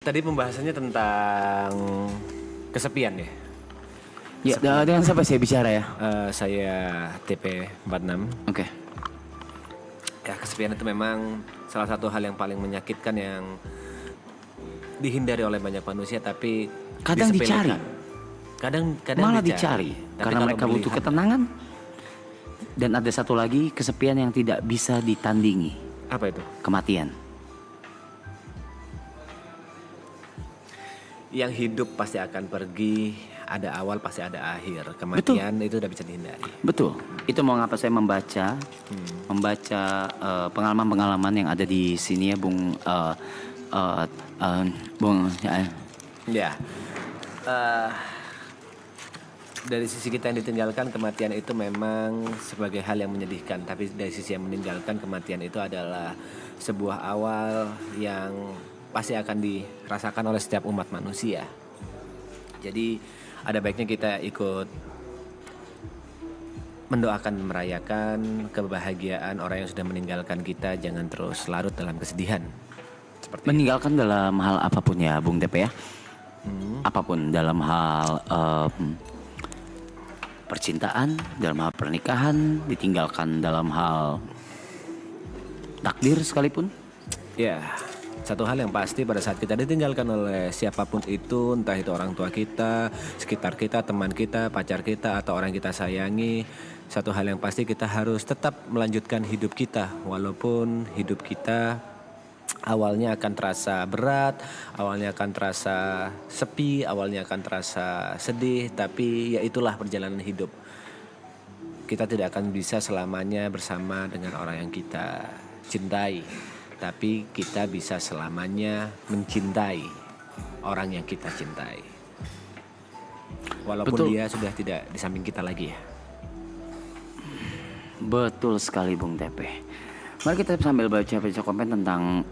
Tadi pembahasannya tentang kesepian ya. Ya, dengan siapa saya bicara ya? Saya TP46. Oke. Ya, kesepian itu memang salah satu hal yang paling menyakitkan yang dihindari oleh banyak manusia, tapi Kadang dicari. disepelekan. Kadang Malah dicari. Tapi Karena kalau mereka butuh melihat- ketenangan. Dan ada satu lagi, kesepian yang tidak bisa ditandingi. Apa itu? Kematian. Yang hidup pasti akan pergi, ada awal pasti ada akhir. Kematian itu udah bisa dihindari. Betul. Itu mengapa saya membaca pengalaman-pengalaman yang ada di sini ya, Bung. Bung. Ya. Dari sisi kita yang ditinggalkan, kematian itu memang sebagai hal yang menyedihkan. Tapi dari sisi yang meninggalkan, kematian itu adalah sebuah awal yang pasti akan dirasakan oleh setiap umat manusia. Jadi ada baiknya kita ikut mendoakan, merayakan kebahagiaan orang yang sudah meninggalkan kita. Jangan terus larut dalam kesedihan. Seperti Meninggalkan dalam hal apapun ya, Bung Tepe ya. Apapun dalam hal percintaan, dalam hal pernikahan, ditinggalkan dalam hal takdir sekalipun. ya, satu hal yang pasti pada saat kita ditinggalkan oleh siapapun itu, entah itu orang tua kita, sekitar kita, teman kita, pacar kita, atau orang kita sayangi, satu hal yang pasti kita harus tetap melanjutkan hidup kita. Walaupun hidup kita awalnya akan terasa berat, awalnya akan terasa sepi, awalnya akan terasa sedih, tapi ya itulah perjalanan hidup. Kita tidak akan bisa selamanya bersama dengan orang yang kita cintai, tapi kita bisa selamanya mencintai orang yang kita cintai. Walaupun Betul. dia sudah tidak di samping kita lagi ya. Betul sekali, Bung Tepe. Mari kita sambil baca komen tentang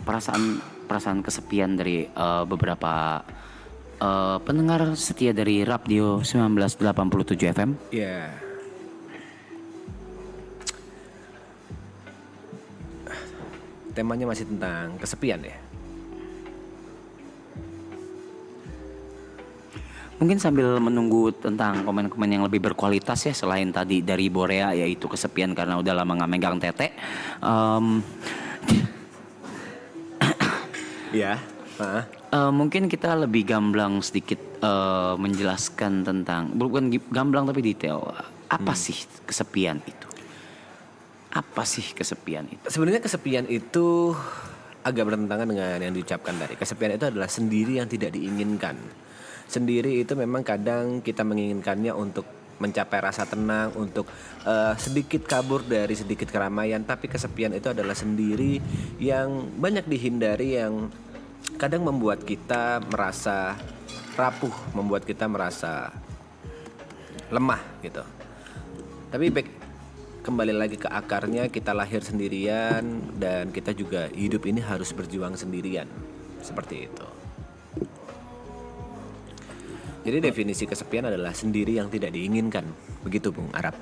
perasaan kesepian dari beberapa pendengar setia dari Radio 1987 FM. Ya. Temanya masih tentang kesepian ya. Mungkin sambil menunggu tentang komen-komen yang lebih berkualitas ya, selain tadi dari Borea yaitu kesepian karena udah lama nggak megang tete. Iya. Mungkin kita lebih gamblang sedikit menjelaskan tentang, bukan gamblang tapi detail. Apa sih kesepian itu? Apa sih kesepian itu? Sebenarnya kesepian itu agak bertentangan dengan yang diucapkan tadi. Kesepian itu adalah sendiri yang tidak diinginkan. Sendiri itu memang kadang kita menginginkannya untuk mencapai rasa tenang, untuk sedikit kabur dari sedikit keramaian. Tapi kesepian itu adalah sendiri yang banyak dihindari, yang kadang membuat kita merasa rapuh, membuat kita merasa lemah gitu. Tapi kembali lagi ke akarnya, kita lahir sendirian dan kita juga hidup ini harus berjuang sendirian. Seperti itu. Jadi definisi kesepian adalah sendiri yang tidak diinginkan. Begitu Bung Arab.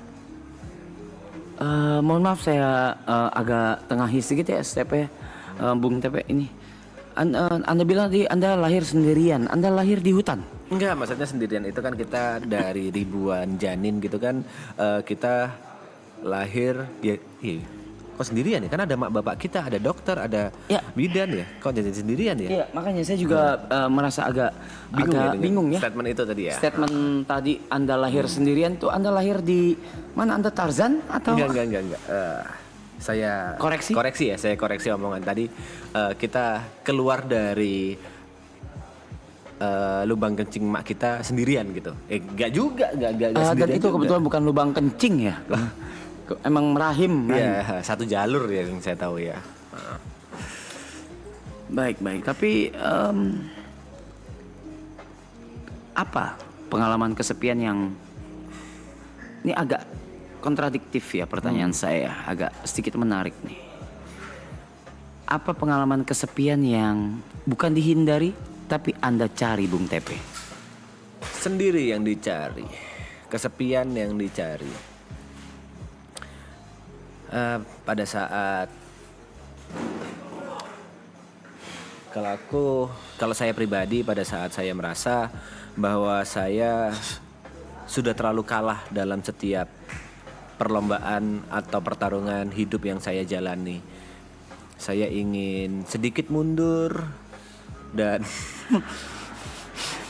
Mohon maaf saya agak tengahi sedikit ya Tepe, Bung Tepe ini. Anda bilang tadi Anda lahir sendirian, Anda lahir di hutan. Enggak, maksudnya sendirian itu kan kita dari ribuan janin gitu kan, kita lahir ya, kok sendirian ya? Kan ada mak bapak kita, ada dokter, ada Ya. bidan ya. Kok jadi sendirian ya? Iya, makanya saya juga merasa agak dengan bingung ya. statement itu tadi ya. Statement tadi Anda lahir sendirian tuh, Anda lahir di mana? Anda Tarzan atau? Enggak. Saya Koreksi? ya, saya koreksi omongan tadi. Kita keluar dari lubang kencing mak kita sendirian gitu. Enggak juga, enggak Dan sendirian itu juga. kebetulan bukan lubang kencing ya. Emang merahim. Iya, satu jalur ya yang saya tahu ya. Baik. Tapi apa pengalaman kesepian yang ini agak kontradiktif ya pertanyaan saya, agak sedikit menarik nih. Apa pengalaman kesepian yang bukan dihindari tapi Anda cari, Bung Tepe? Sendiri yang dicari, kesepian yang dicari. Pada saat Kalau saya pribadi pada saat saya merasa bahwa saya sudah terlalu kalah dalam setiap perlombaan atau pertarungan hidup yang saya jalani. Saya ingin sedikit mundur dan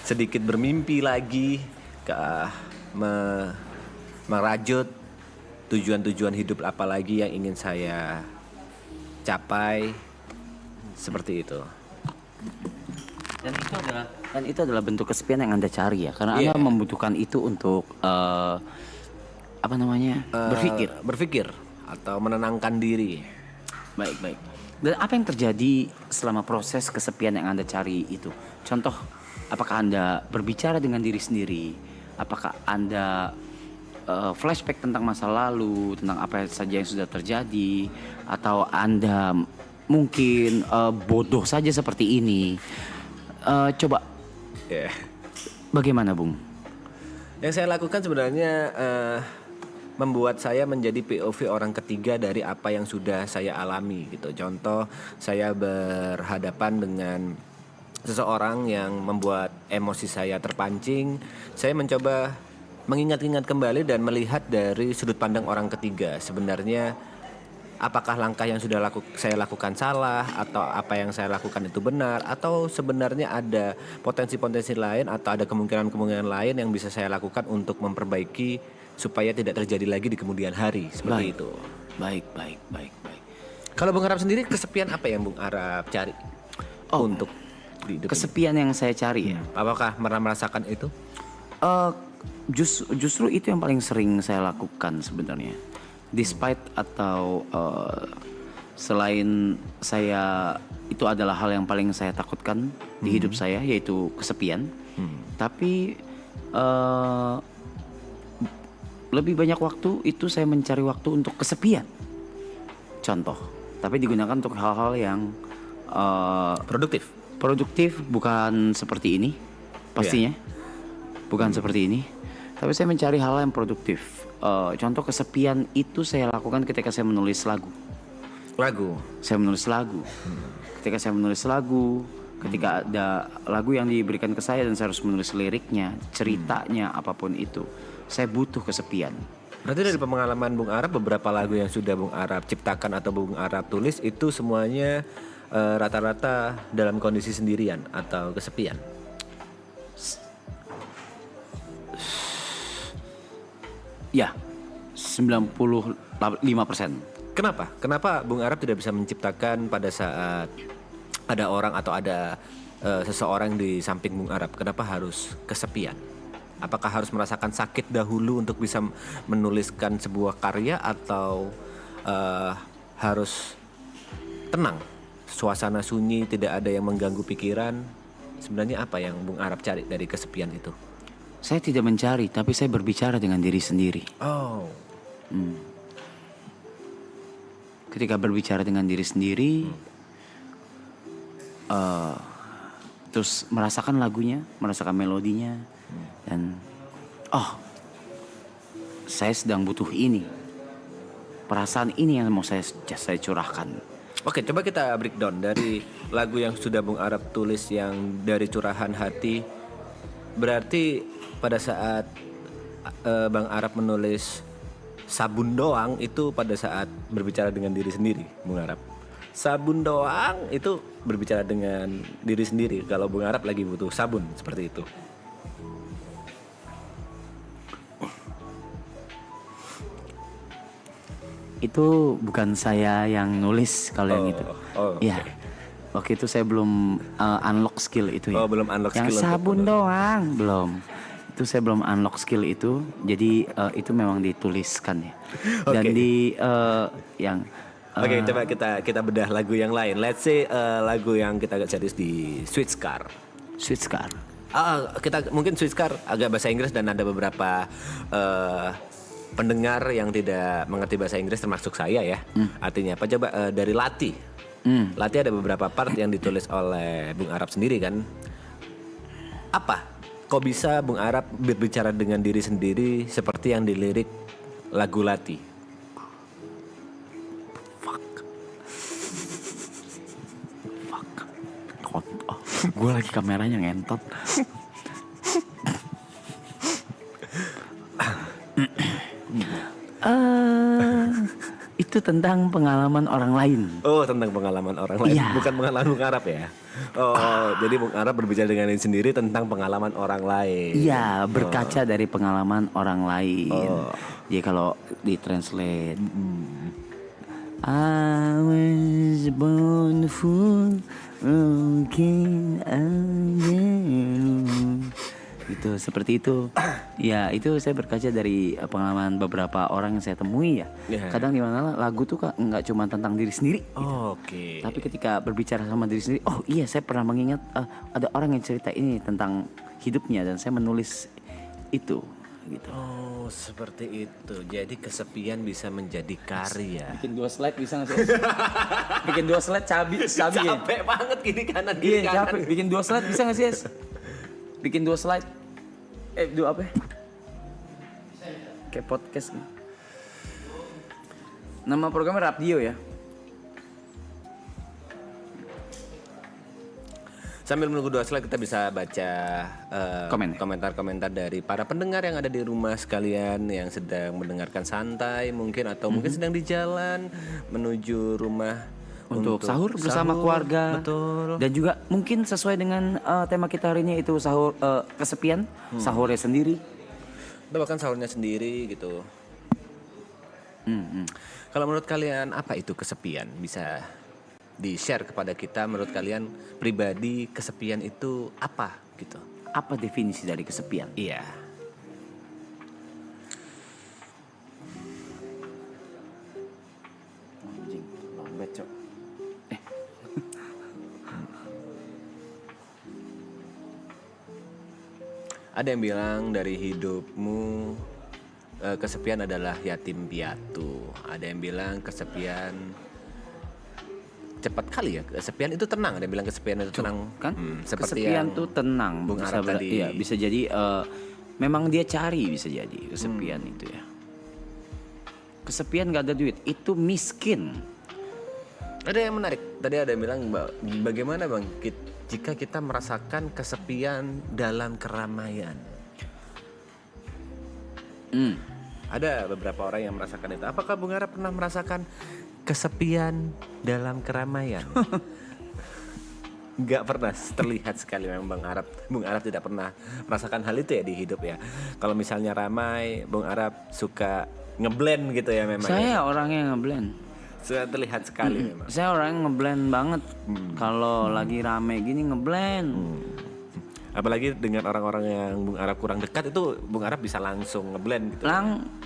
sedikit bermimpi lagi ke merajut tujuan-tujuan hidup apa lagi yang ingin saya capai, seperti itu. Dan itu adalah bentuk kesepian yang Anda cari ya, karena Anda membutuhkan itu untuk berpikir atau menenangkan diri. Baik. Dan apa yang terjadi selama proses kesepian yang Anda cari itu? Contoh, apakah Anda berbicara dengan diri sendiri? Apakah Anda flashback tentang masa lalu, tentang apa saja yang sudah terjadi? Atau Anda mungkin bodoh saja seperti ini? Coba, bagaimana Bung? Yang saya lakukan sebenarnya membuat saya menjadi POV orang ketiga dari apa yang sudah saya alami gitu. Contoh, saya berhadapan dengan seseorang yang membuat emosi saya terpancing. Saya mencoba mengingat-ingat kembali dan melihat dari sudut pandang orang ketiga. Sebenarnya apakah langkah yang sudah saya lakukan salah, atau apa yang saya lakukan itu benar, atau sebenarnya ada potensi-potensi lain atau ada kemungkinan-kemungkinan lain yang bisa saya lakukan untuk memperbaiki supaya tidak terjadi lagi di kemudian hari, seperti itu. Baik. Kalau Bung Arap sendiri, kesepian apa yang Bung Arap cari untuk di hidup kesepian yang saya cari ya? Apakah pernah merasakan itu? Justru itu yang paling sering saya lakukan sebenarnya. Despite atau selain saya, itu adalah hal yang paling saya takutkan di hidup saya, yaitu kesepian. Tapi lebih banyak waktu itu saya mencari waktu untuk kesepian. Contoh, tapi digunakan untuk hal-hal yang produktif, bukan seperti ini pastinya. Bukan seperti ini. Tapi saya mencari hal yang produktif. Contoh kesepian itu saya lakukan ketika saya menulis lagu. Saya menulis lagu. Ketika saya menulis lagu, ketika ada lagu yang diberikan ke saya dan saya harus menulis liriknya, ceritanya, apapun itu, saya butuh kesepian. Berarti dari pengalaman Bung Arap, beberapa lagu yang sudah Bung Arap ciptakan atau Bung Arap tulis itu semuanya rata-rata dalam kondisi sendirian atau kesepian? Ya, 95%. Kenapa Bung Arap tidak bisa menciptakan pada saat ada orang atau ada seseorang di samping Bung Arap? Kenapa harus kesepian? Apakah harus merasakan sakit dahulu untuk bisa menuliskan sebuah karya, atau harus tenang, suasana sunyi, tidak ada yang mengganggu pikiran? Sebenarnya apa yang Bung Arap cari dari kesepian itu? Saya tidak mencari, tapi saya berbicara dengan diri sendiri. Ketika berbicara dengan diri sendiri, terus merasakan lagunya, merasakan melodinya, dan saya sedang butuh ini, perasaan ini yang mau saya curahkan. Oke, coba kita breakdown dari lagu yang sudah Bung Arap tulis yang dari curahan hati. Berarti pada saat Bang Arap menulis Sabun Doang itu pada saat berbicara dengan diri sendiri, Bung Arap. Sabun doang itu berbicara dengan diri sendiri. Kalau Bung Arap lagi butuh sabun, seperti itu. Itu bukan saya yang nulis kalau yang itu. Iya. Okay. Waktu itu saya belum unlock skill itu ya. Belum unlock yang skill. Yang sabun doang belum. Itu saya belum unlock skill itu. Jadi itu memang dituliskan ya. Dan di yang Oke, coba kita bedah lagu yang lain. Let's say lagu yang kita agak serius di Sweet Scar. Kita mungkin Sweet Scar agak bahasa Inggris dan ada beberapa pendengar yang tidak mengerti bahasa Inggris termasuk saya ya. Artinya apa? Coba dari Lati. Lati ada beberapa part yang ditulis oleh Bung Arap sendiri kan. Apa? Kok bisa Bung Arap berbicara dengan diri sendiri seperti yang dilirik lagu Lati? Gue lagi kameranya ngentot. Itu tentang pengalaman orang lain. Oh, tentang pengalaman orang lain, Iya. bukan pengalaman Bung Arab ya. Oh, jadi Bung Arab berbicara dengan diri sendiri tentang pengalaman orang lain. Iya, berkaca dari pengalaman orang lain. Jadi kalau ditranslate, I was born full, broken again. Gitu, seperti itu. Ya, itu saya berkaca dari pengalaman beberapa orang yang saya temui ya. Iya. Kadang di mana lagu tuh nggak cuma tentang diri sendiri. Oke. Tapi ketika berbicara sama diri sendiri, oh iya saya pernah mengingat ada orang yang cerita ini tentang hidupnya dan saya menulis itu gitu. Oh, seperti itu. Jadi kesepian bisa menjadi karya. Bikin 2 slide bisa nggak sih? Bikin 2 slide cabi ya? Capek banget kiri kanan Iya kiri kanan. capek. Bikin 2 slide bisa nggak sih? Es? Bikin 2 slide. 2 apa? Kayak podcast nih. Nama programnya Radio ya. Sambil menunggu 2 slide kita bisa baca Komen. komentar-komentar dari para pendengar yang ada di rumah sekalian yang sedang mendengarkan santai mungkin atau mungkin sedang di jalan menuju rumah Untuk sahur bersama sahur, keluarga. Betul. Dan juga mungkin sesuai dengan tema kita hari ini itu sahur kesepian, sahurnya sendiri. Atau bahkan sahurnya sendiri gitu. Kalau menurut kalian apa itu kesepian? Bisa di-share kepada kita menurut kalian pribadi kesepian itu apa gitu. Apa definisi dari kesepian? Iya. Anjing, lambat cok. Ada yang bilang dari hidupmu kesepian adalah yatim piatu. Ada yang bilang kesepian cepat kali ya. Kesepian itu tenang. Ada yang bilang kesepian itu tenang. Kan Seperti kesepian yang tuh tenang. Bung Bisa Arab tadi. iya, bisa jadi memang dia cari, bisa jadi kesepian itu ya. Kesepian gak ada duit itu miskin. Ada yang menarik. Tadi ada yang bilang bagaimana bang jika kita merasakan kesepian dalam keramaian. Ada beberapa orang yang merasakan itu. Apakah Bung Arab pernah merasakan kesepian dalam keramaian? Nggak pernah, terlihat sekali memang Bung Arab tidak pernah merasakan hal itu ya di hidup ya. Kalau misalnya ramai, Bung Arab suka ngeblend gitu ya memang. Saya orangnya ngeblend. Sudah terlihat sekali memang. Saya orangnya ngeblend banget. Kalau lagi rame gini ngeblend. Apalagi dengan orang-orang yang Bung Arab kurang dekat itu Bung Arab bisa langsung ngeblend gitu.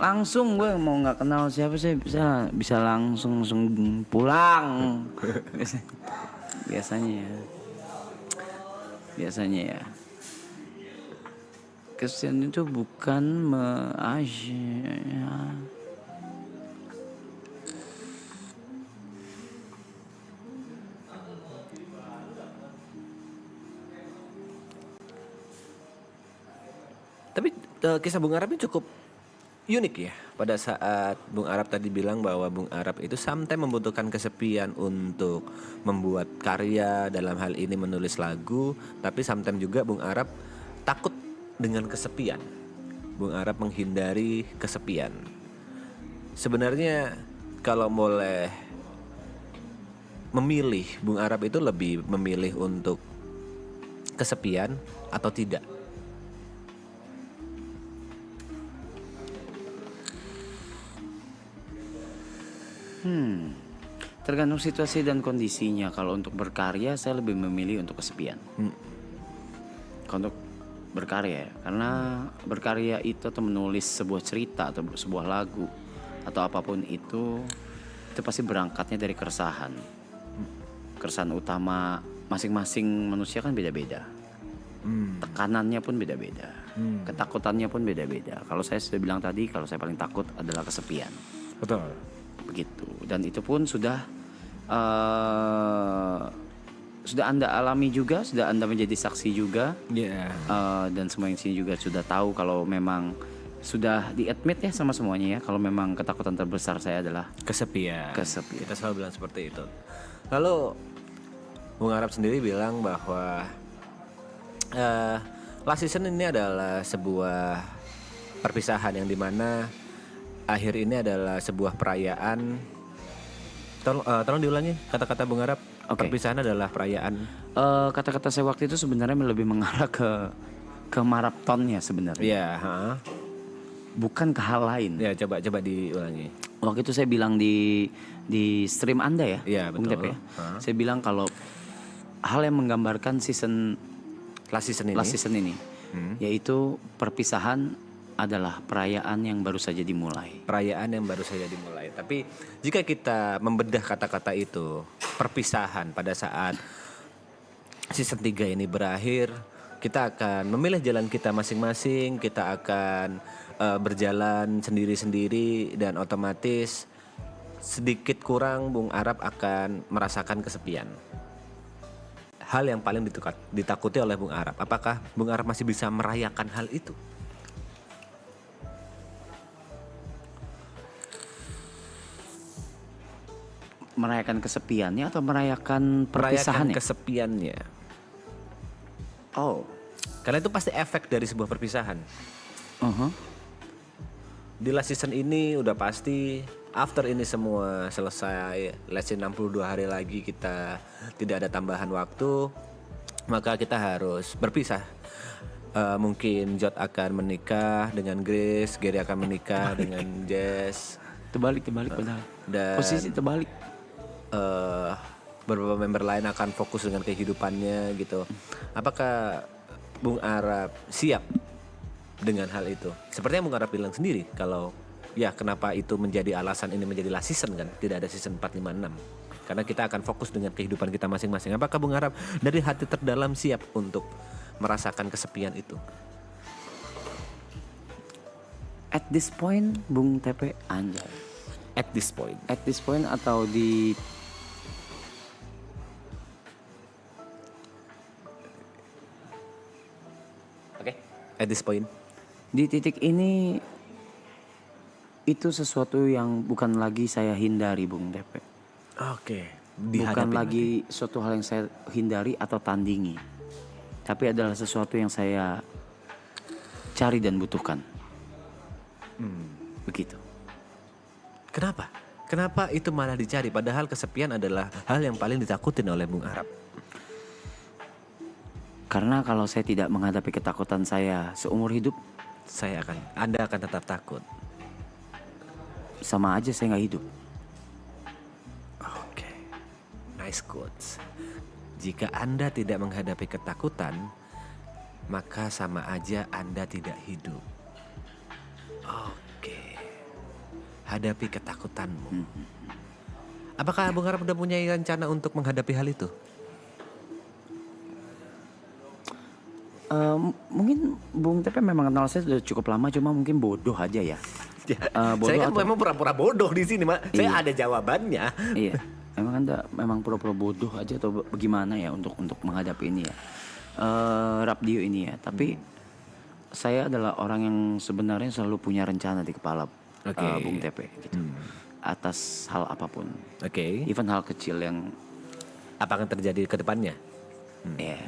Langsung gue mau nggak kenal siapa sih bisa langsung pulang. Biasanya ya. Kesian itu bukan Tapi kisah Bung Arab ini cukup unik ya. Pada saat Bung Arab tadi bilang bahwa Bung Arab itu sometimes membutuhkan kesepian untuk membuat karya, dalam hal ini menulis lagu. Tapi sometimes juga Bung Arab takut dengan kesepian. Bung Arab menghindari kesepian. Sebenarnya kalau boleh memilih, Bung Arab itu lebih memilih untuk kesepian atau tidak? Tergantung situasi dan kondisinya. Kalau untuk berkarya saya lebih memilih untuk kesepian. Kalau untuk berkarya, karena berkarya itu atau menulis sebuah cerita atau sebuah lagu atau apapun itu pasti berangkatnya dari keresahan. Keresahan utama masing-masing manusia kan beda-beda. Tekanannya pun beda-beda. Ketakutannya pun beda-beda. Kalau saya sudah bilang tadi, kalau saya paling takut adalah kesepian. Betul. Begitu. Dan itu pun sudah Anda alami juga, sudah Anda menjadi saksi juga. Iya. Dan semua yang sini juga sudah tahu kalau memang sudah di-admit ya sama semuanya ya, kalau memang ketakutan terbesar saya adalah Kesepian. kesepian. Kita selalu bilang seperti itu. Lalu Bung Arab sendiri bilang bahwa eh, last season ini adalah sebuah perpisahan yang dimana akhir ini adalah sebuah perayaan. Tolong diulangi kata-kata Bung Arab. Oke. Perpisahan adalah perayaan. Kata-kata saya waktu itu sebenarnya lebih mengarah ke maratonnya sebenarnya, Ya, bukan ke hal lain. ya coba diulangi. Waktu itu saya bilang di stream Anda ya, Iya, Bung betul. Tepe ya. Saya bilang kalau hal yang menggambarkan Last season ini. last season ini, yaitu perpisahan adalah perayaan yang baru saja dimulai. Perayaan yang baru saja dimulai. Tapi jika kita membedah kata-kata itu, perpisahan pada saat season 3 ini berakhir, kita akan memilih jalan kita masing-masing, kita akan berjalan sendiri-sendiri dan otomatis sedikit kurang Bung Arab akan merasakan kesepian. Hal yang paling ditakuti oleh Bung Arab, apakah Bung Arab masih bisa merayakan hal itu? Merayakan kesepiannya atau merayakan Merayakan perpisahannya? kesepiannya. Oh, Karena itu pasti efek dari sebuah perpisahan. Di last season ini udah pasti after ini semua selesai, let's say 62 hari lagi kita tidak ada tambahan waktu, maka kita harus berpisah. Mungkin Jod akan menikah dengan Grace, Gary akan menikah dengan Jess, terbalik padahal. dan Posisi terbalik. beberapa member lain akan fokus dengan kehidupannya gitu. Apakah Bung Arab siap dengan hal itu? Sepertinya Bung Arab bilang sendiri kalau ya kenapa itu menjadi alasan ini menjadi last season kan, tidak ada season 4, 5, 6. Karena kita akan fokus dengan kehidupan kita masing-masing. Apakah Bung Arab dari hati terdalam siap untuk merasakan kesepian itu? At this point, Bung Tepe anjay. At this point. At this point atau di Oke. At this point. di titik ini itu sesuatu yang bukan lagi saya hindari, Bung Tepe. Oke. Bukan lagi suatu hal yang saya hindari atau tandingi. Tapi adalah sesuatu yang saya cari dan butuhkan. Begitu. Kenapa? Kenapa itu malah dicari? Padahal kesepian adalah hal yang paling ditakutin oleh Bung Arab. Karena kalau saya tidak menghadapi ketakutan saya seumur hidup, Anda akan tetap takut. sama aja saya nggak hidup. Oke. Nice quotes. Jika Anda tidak menghadapi ketakutan, maka sama aja Anda tidak hidup. Oke. Hadapi ketakutanmu. Apakah Bung Arab udah punya rencana untuk menghadapi hal itu? Mungkin Bung Tepe memang kenal saya sudah cukup lama, cuma mungkin bodoh aja ya. Bodoh Saya kan atau- memang pura-pura bodoh di sini, Mak. Saya Iya. ada jawabannya. Iya, memang pura-pura bodoh aja atau bagaimana ya untuk menghadapi ini ya, Rapdio ini ya. Tapi saya adalah orang yang sebenarnya selalu punya rencana di kepala, Oke. Bung Tepe gitu. Atas hal apapun, Oke. even hal kecil yang Apa akan terjadi ke depannya? ya,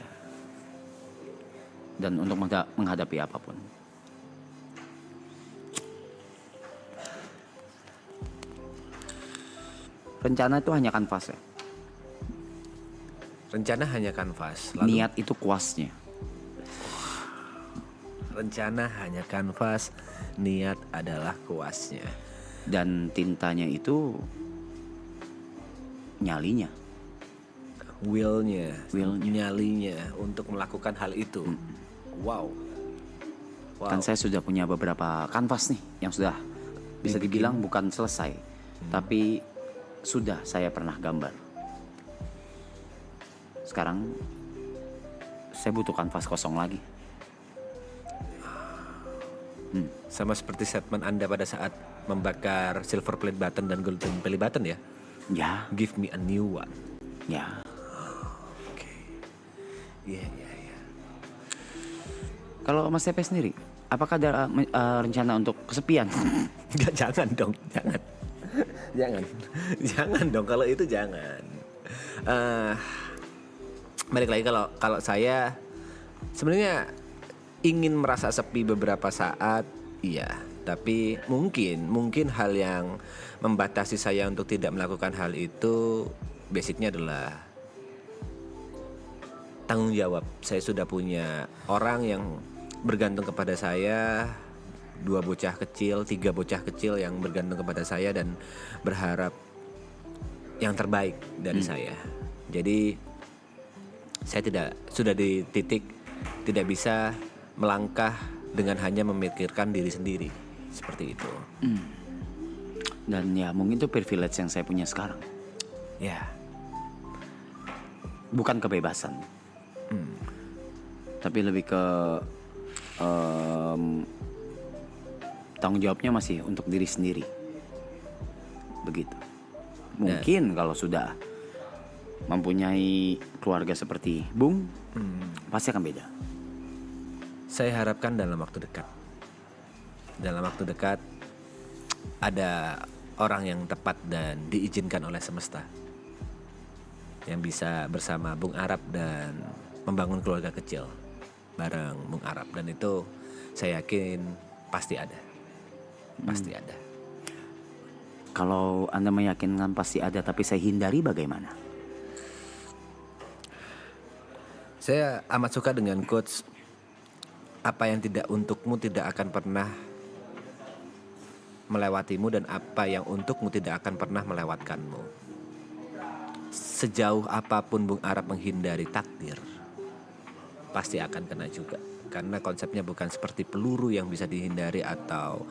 dan untuk menghadapi apapun. Rencana itu hanya kanvas ya. Rencana hanya kanvas. Niat itu kuasnya. Rencana hanya kanvas, niat adalah kuasnya. Dan tintanya itu nyalinya. Willnya, Willnya. nyalinya untuk melakukan hal itu. Wow. Kan saya sudah punya beberapa kanvas nih yang sudah bisa dibilang bukan selesai, tapi sudah saya pernah gambar. Sekarang saya butuh kanvas kosong lagi. Sama seperti statement Anda pada saat membakar silver plate button dan golden belly button ya. Ya, Give me a new one. ya. Oke. Iya. Kalau Mas Tepe sendiri, apakah ada rencana untuk kesepian? Enggak, jangan dong, jangan. Jangan dong, kalau itu jangan. Balik lagi kalau saya Sebenarnya ingin merasa sepi beberapa saat, iya. Tapi mungkin hal yang membatasi saya untuk tidak melakukan hal itu basicnya adalah tanggung jawab. Saya sudah punya orang yang bergantung kepada saya, 2 bocah kecil, 3 bocah kecil yang bergantung kepada saya dan berharap yang terbaik dari saya. Jadi saya sudah di titik tidak bisa melangkah dengan hanya memikirkan diri sendiri. Seperti itu. Dan ya mungkin itu privilege yang saya punya sekarang. Ya, Bukan kebebasan. Tapi lebih ke tanggung jawabnya masih untuk diri sendiri. Begitu. Mungkin kalau sudah mempunyai keluarga seperti Bung, pasti akan beda. saya harapkan dalam waktu dekat. Dalam waktu dekat ada orang yang tepat dan diizinkan oleh semesta yang bisa bersama Bung Arab dan membangun keluarga kecil bareng Bung Arab, dan itu saya yakin pasti ada. Pasti ada. Kalau Anda meyakinkan pasti ada, tapi saya hindari bagaimana? Saya amat suka dengan quotes, apa yang tidak untukmu tidak akan pernah melewatimu, dan apa yang untukmu tidak akan pernah melewatkanmu. Sejauh apapun Bung Arab menghindari takdir, pasti akan kena juga. Karena konsepnya bukan seperti peluru yang bisa dihindari atau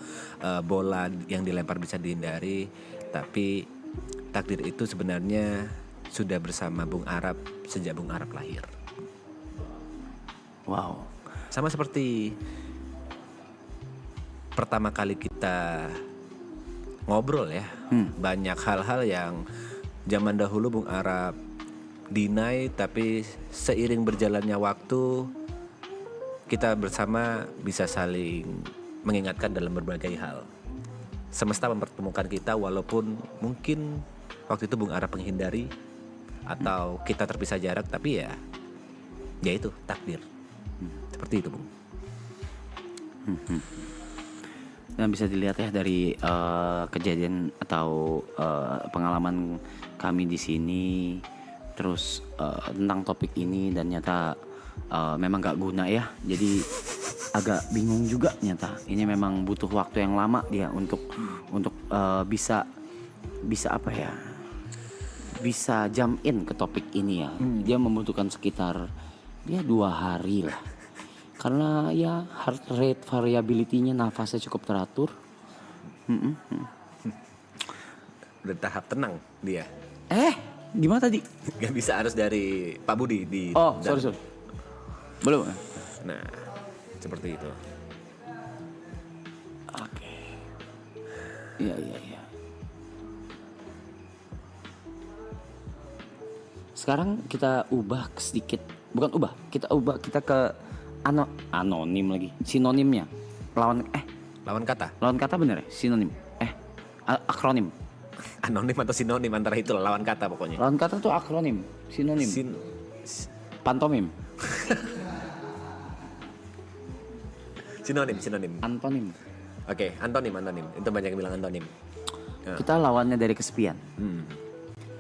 bola yang dilempar bisa dihindari, tapi takdir itu sebenarnya sudah bersama Bung Arab sejak Bung Arab lahir. Wow. Sama seperti pertama kali kita ngobrol ya, banyak hal-hal yang zaman dahulu Bung Arab deny, tapi seiring berjalannya waktu kita bersama bisa saling mengingatkan dalam berbagai hal. Semesta mempertemukan kita walaupun mungkin waktu itu Bung Arab menghindari atau kita terpisah jarak, tapi ya itu takdir. Seperti itu, Bung. Dan bisa dilihat ya dari kejadian atau pengalaman kami di sini, terus tentang topik ini, dan nyata memang gak guna ya. Jadi agak bingung juga nyata. Ini memang butuh waktu yang lama dia untuk bisa apa ya? Bisa jump in ke topik ini ya. Dia membutuhkan sekitar 2 hari lah. Karena ya heart rate variability-nya, nafasnya cukup teratur. Udah tahap tenang dia. Gimana tadi? Gak bisa harus dari Pak Budi di. Oh, sorry. Belum. Nah, seperti itu. Oke. Iya. Sekarang kita ubah sedikit. Bukan ubah, kita ke anonim lagi. Sinonimnya. Lawan kata. lawan kata bener ya? Sinonim. Akronim. Anonim atau sinonim, antara itu lawan kata pokoknya. Lawan kata tuh akronim, sinonim. Pantomim. Sinonim. Antonim. Oke, antonim. Itu banyak yang bilang antonim. Kita lawannya dari kesepian.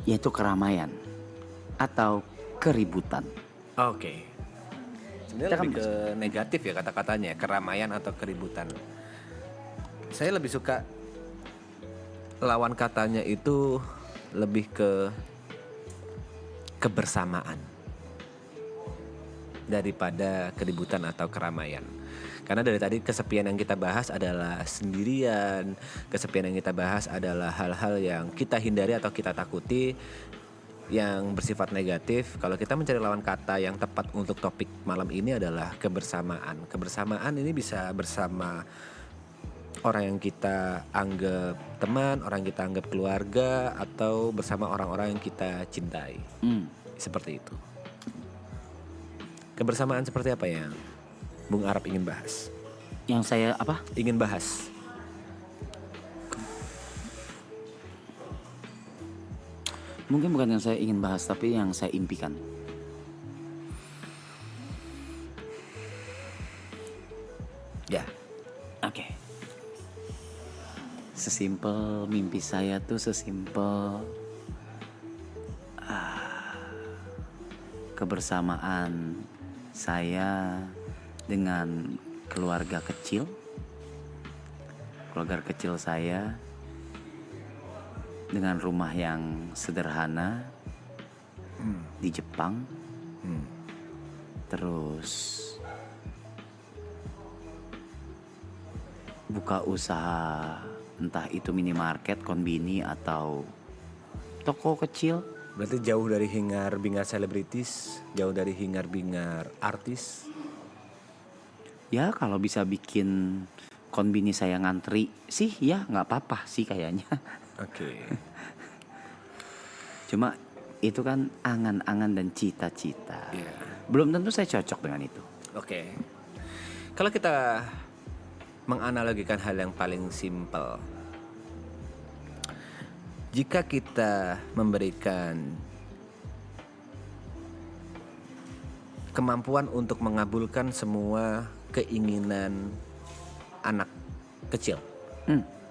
Yaitu keramaian atau keributan. Oke. Sebenarnya lebih ke negatif ya kata-katanya, keramaian atau keributan. Saya lebih suka lawan katanya itu lebih ke kebersamaan daripada keributan atau keramaian. Karena dari tadi kesepian yang kita bahas adalah sendirian, kesepian yang kita bahas adalah hal-hal yang kita hindari atau kita takuti yang bersifat negatif. Kalau kita mencari lawan kata yang tepat untuk topik malam ini adalah kebersamaan. Kebersamaan ini bisa bersama orang yang kita anggap teman, orang yang kita anggap keluarga, atau bersama orang-orang yang kita cintai. Seperti itu. Kebersamaan seperti apa yang Bung Arab ingin bahas? Yang saya apa? Ingin bahas. Mungkin bukan yang saya ingin bahas, tapi yang saya impikan. Ya. Oke. Sesimpel mimpi saya tuh sesimpel kebersamaan saya dengan keluarga kecil. Keluarga kecil saya dengan rumah yang sederhana di Jepang. Terus buka usaha, entah itu minimarket, konbini, atau toko kecil. Berarti jauh dari hingar-bingar selebritis, jauh dari hingar-bingar artis. Ya kalau bisa bikin konbini saya ngantri sih ya nggak apa-apa sih kayaknya. Oke. Cuma itu kan angan-angan dan cita-cita. Iya. Belum tentu saya cocok dengan itu. Oke. Kalau kita menganalogikan hal yang paling simpel. Jika kita memberikan kemampuan untuk mengabulkan semua keinginan anak kecil,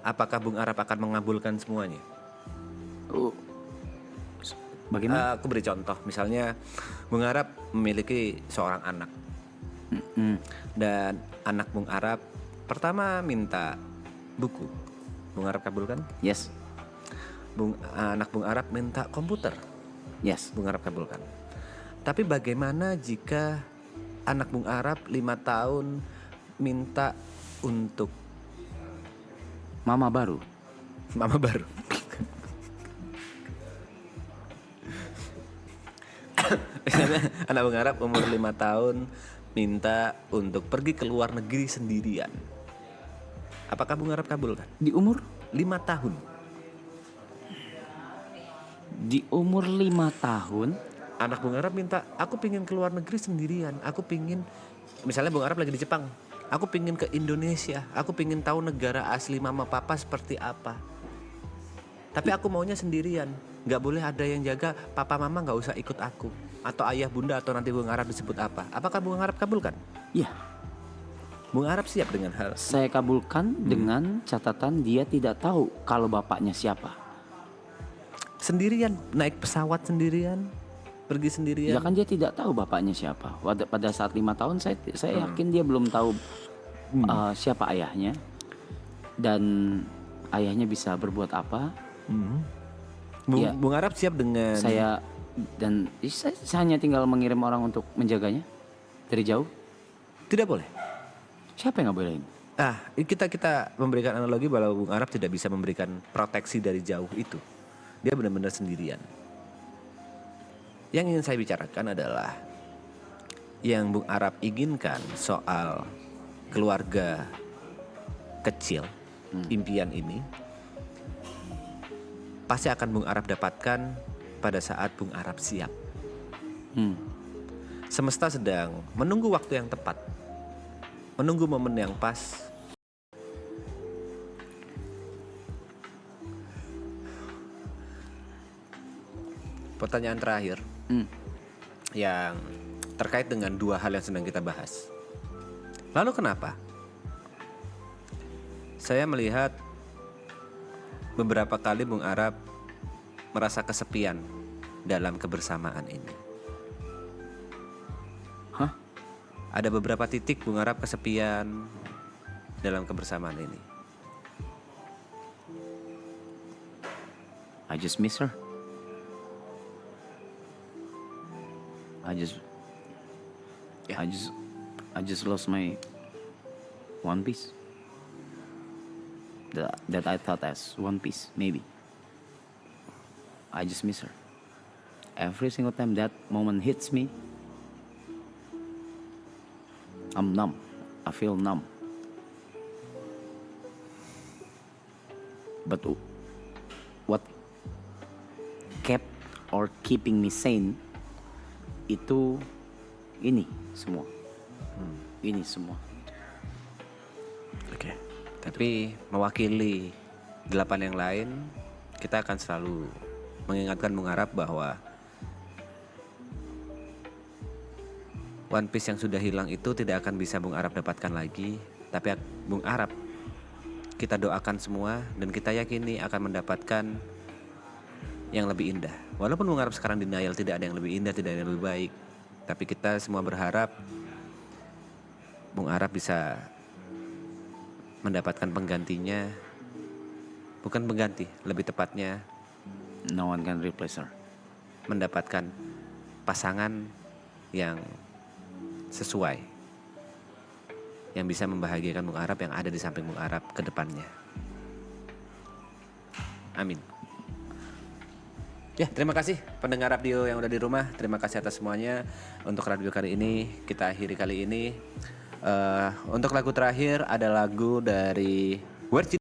apakah Bung Arap akan mengabulkan semuanya? Bagaimana? Aku beri contoh, misalnya Bung Arap memiliki seorang anak, dan anak Bung Arap pertama minta buku, Bung Arap kabulkan? Yes. Anak Bung Arap minta komputer, Yes. Bung Arap kabulkan. Tapi bagaimana jika anak Bung Arap 5 tahun minta untuk Mama baru. mama baru? Misalnya anak Bung Arap umur 5 tahun minta untuk pergi ke luar negeri sendirian. Apakah Bung Arap kabulkan? Di umur 5 tahun. Di umur 5 tahun. Anak Bung Arap minta, aku pingin ke luar negeri sendirian. Aku pingin, misalnya Bung Arap lagi di Jepang, aku pingin ke Indonesia. Aku pingin tahu negara asli mama papa seperti apa. Tapi aku maunya sendirian. Gak boleh ada yang jaga, papa mama gak usah ikut aku. Atau ayah bunda atau nanti Bung Arap disebut apa. Apakah Bung Arap kabulkan? Ya, Bung Arap siap dengan hal. saya kabulkan dengan catatan dia tidak tahu kalau bapaknya siapa. Sendirian, naik pesawat sendirian, pergi sendirian. Ya kan dia tidak tahu bapaknya siapa. Pada saat 5 tahun saya yakin dia belum tahu siapa ayahnya dan ayahnya bisa berbuat apa. Ya. Bung Arap siap dengan Saya hanya tinggal mengirim orang untuk menjaganya dari jauh. tidak boleh. Siapa yang nggak bolehin? Kita memberikan analogi bahwa Bung Arap tidak bisa memberikan proteksi dari jauh itu. Dia benar-benar sendirian. Yang ingin saya bicarakan adalah yang Bung Arap inginkan soal keluarga kecil, impian ini pasti akan Bung Arap dapatkan pada saat Bung Arap siap. Semesta sedang menunggu waktu yang tepat, menunggu momen yang pas. Pertanyaan terakhir yang terkait dengan dua hal yang sedang kita bahas. Lalu kenapa? Saya melihat beberapa kali Bung Arap merasa kesepian dalam kebersamaan ini. Hah? Ada beberapa titik Bung Arap kesepian dalam kebersamaan ini. I just miss her. I just lost my one piece. That I thought as one piece, maybe. I just miss her. Every single time that moment hits me, I'm numb. I feel numb. But what kept or keeping me sane itu ini semua. Ini semua. Oke. Tapi mewakili 8 yang lain, kita akan selalu mengingatkan Bung Arap bahwa One Piece yang sudah hilang itu tidak akan bisa Bung Arap dapatkan lagi. Tapi Bung Arab, kita doakan semua dan kita yakini akan mendapatkan yang lebih indah. Walaupun Bung Arab sekarang denial tidak ada yang lebih indah, tidak ada yang lebih baik. Tapi kita semua berharap Bung Arab bisa mendapatkan penggantinya. Bukan pengganti, lebih tepatnya No one can replace her. mendapatkan pasangan yang sesuai, yang bisa membahagiakan Bung Arab, yang ada di samping Bung Arab ke depannya. Amin. Ya, terima kasih pendengar radio yang udah di rumah. Terima kasih atas semuanya. Untuk radio kali ini kita akhiri kali ini. Untuk lagu terakhir ada lagu dari